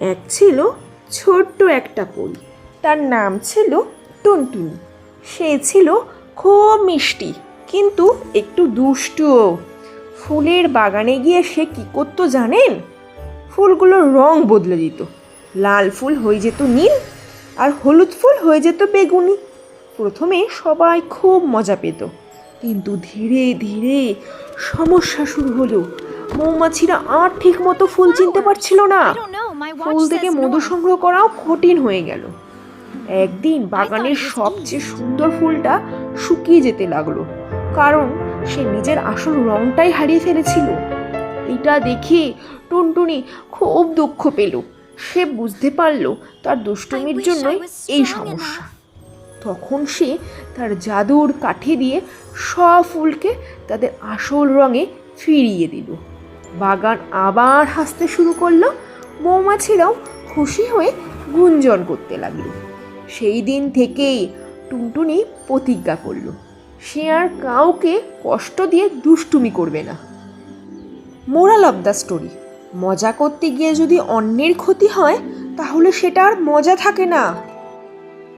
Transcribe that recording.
এক ছিল ছোট্ট একটা ফুল, তার নাম ছিল টুনটুনি। সে ছিল খুব মিষ্টি কিন্তু একটু দুষ্টুও। ফুলের বাগানে গিয়ে সে কী করতো জানেন? ফুলগুলোর রং বদলে দিত। লাল ফুল হয়ে যেত নীল, আর হলুদ ফুল হয়ে যেত বেগুনি। প্রথমে সবাই খুব মজা পেত, কিন্তু ধীরে ধীরে সমস্যা শুরু হলো। মৌমাছিরা আর ঠিক মতো ফুল চিনতে পারছিল না। ফুল থেকে মধু সংগ্রহ করাও কঠিন হয়ে গেল। একদিন বাগানের সবচেয়ে সুন্দর ফুলটা শুকিয়ে যেতে লাগলো, কারণ সে নিজের আসল রংটাই হারিয়ে ফেলেছিল। এটা দেখে টুনটুনি খুব দুঃখ পেল। সে বুঝতে পারল তার দুষ্টুমির জন্যই এই সমস্যা। তখন সে তার জাদুর কাঠি দিয়ে সব ফুলকে তাদের আসল রঙে ফিরিয়ে দিল। বাগান আবার হাসতে শুরু করলো। মৌমাছিরাও খুশি হয়ে গুঞ্জন করতে লাগলো। সেই দিন থেকেই টুনটুনি প্রতিজ্ঞা করলো, সে আর কাউকে কষ্ট দিয়ে দুষ্টুমি করবে না। মোরাল অব দ্য স্টোরি: মজা করতে গিয়ে যদি অন্যের ক্ষতি হয় তাহলে সেটা আর মজা থাকে না।